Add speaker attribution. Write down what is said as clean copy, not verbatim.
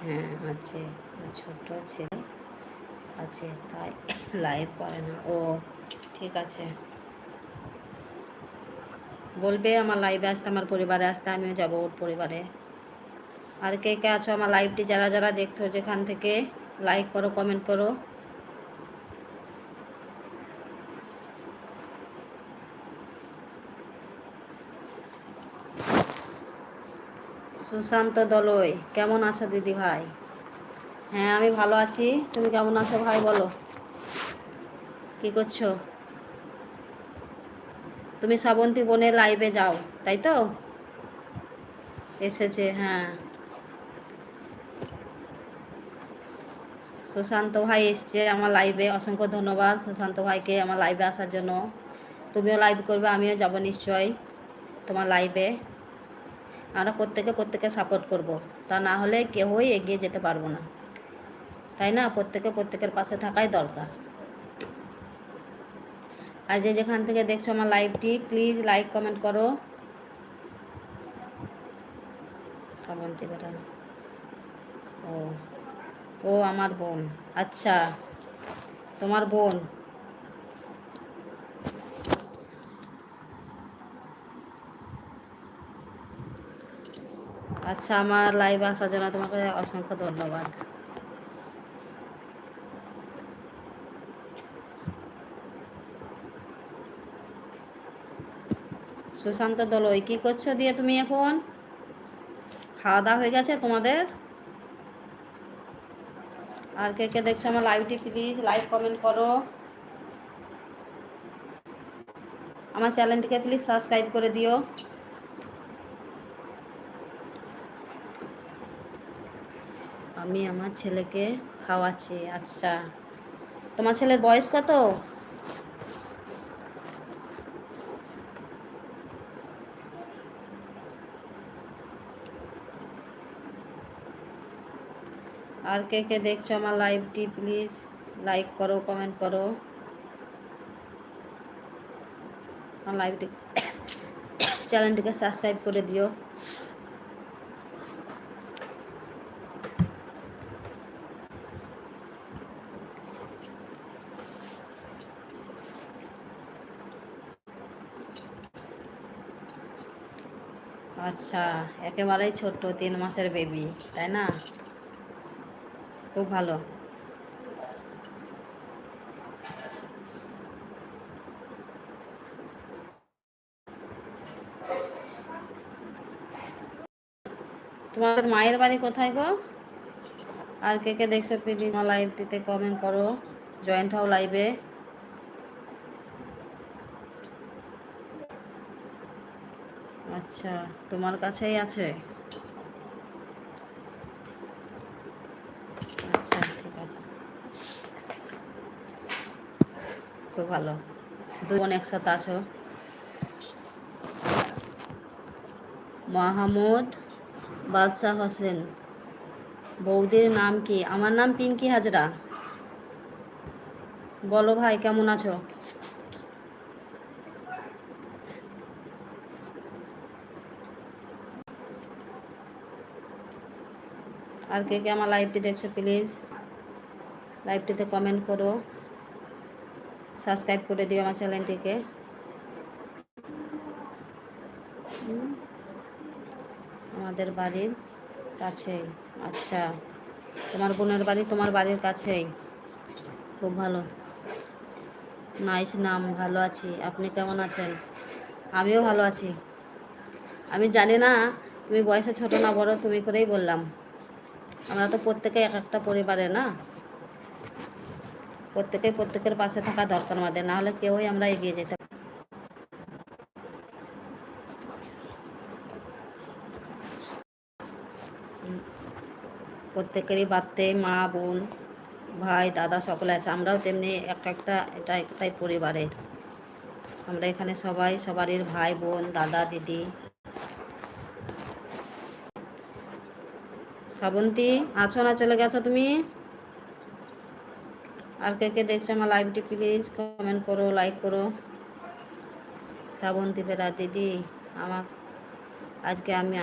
Speaker 1: হ্যাঁ আছে, ছোট ছেলে আছে তাই লাইভ করে না। ও ঠিক আছে, বলবে আমার লাইভে আসতে, আমার পরিবারে আসতে, আমিও যাবো ওর পরিবারে। আর কে কে আছো আমার লাইভটি যারা যারা দেখছো যেখান থেকে, লাইক করো, কমেন্ট করো। সুশান্ত দলই, কেমন আছো দিদি ভাই? হ্যাঁ আমি ভালো আছি, তুমি কেমন আছো ভাই বলো, কি করছো? তুমি শ্রাবন্তী বোনের লাইভে যাও, তাই তো? এসেছে, হ্যাঁ সুশান্ত ভাই এসছে আমার লাইভে, অসংখ্য ধন্যবাদ সুশান্ত ভাইকে আমার লাইভে আসার জন্য। তুমিও লাইভ করবে, আমিও যাব নিশ্চয়ই তোমার লাইভে। আমরা প্রত্যেকে সাপোর্ট করব, তা না হলে কেউই এগিয়ে যেতে পারবো না, তাই না? প্রত্যেকের পাশে থাকাই দরকার। আর যে যেখান থেকে দেখছো আমার লাইভটি, প্লিজ লাইক কমেন্ট করো। শ্রাবন্তী বেটা, ও ও আমার বোন, আচ্ছা তোমার বোন। আচ্ছা, আমার লাইভে আসার জন্য তোমাকে অসংখ্য ধন্যবাদ। সুশান্ত দলই, কি করছো দিয়ে তুমি এখন? খাওয়া দাওয়া হয়ে গেছে তোমাদের? আর কে কে দেখছো আমার লাইভটি, প্লিজ লাইক কমেন্ট করো। আমার চ্যানেলটিকে প্লিজ সাবস্ক্রাইব করে দিও। আমি আমার ছেলেকে খাওয়াচ্ছি, আচ্ছা তোমার ছেলের বয়স কত? আর কে কে দেখছো আমার লাইভটি, প্লিজ লাইক করো, কমেন্ট করো। আমার লাইভটি চ্যানেলটিকে সাবস্ক্রাইব করে দিও। আচ্ছা, একেবারেই ছোট্ট 3 মাসের বেবি, তাই না? খুব ভালো। তোমাদের মায়ের বাড়ি কোথায় গো? আর কে কে দেখছো প্লিজ আমার লাইভটিতে কমেন্ট করো, জয়েন্ট হও লাইভে। আচ্ছা, তোমার কাছেই আছে? আচ্ছা ঠিক আছে, খুব ভালো, দুই বোন একসাথে আছো। মাহমুদ বাদশাহ হোসেন, বৌদির নাম কি? আমার নাম পিঙ্কি হাজরা। বলো ভাই কেমন আছো? আর কে কে আমার লাইভটি দেখছো প্লিজ লাইভটিতে কমেন্ট করো, সাবস্ক্রাইব করে দিও আমার চ্যানেলটিকে। আমাদের বাড়ির কাছেই, আচ্ছা তোমার বোনের বাড়ি তোমার বাড়ির কাছেই, খুব ভালো, নাইস নাম, ভালো আছি, আপনি কেমন আছেন? আমিও ভালো আছি। আমি জানি না তুমি বয়সে ছোট না বড়, তুমি করেই বললাম। আমরা তো প্রত্যেকে এক একটা পরিবারে না, প্রত্যেকের পাশে থাকা দরকার আমাদের, না হলে কেউই আমরা এগিয়ে যেতে। প্রত্যেকেরই বাড়তে মা বোন ভাই দাদা সকলে আছে, আমরাও তেমনি এটা একটাই পরিবারের। আমরা এখানে সবাই সবারই ভাই বোন দাদা দিদি। শ্রাবন্তী আছো না চলে গেছো তুমি? আর কে কে দেখছো আমার লাইভটি প্লিজ কমেন্ট করো, লাইক করো। শ্রাবন্তী বেরা দিদি, আমার আজকে আমি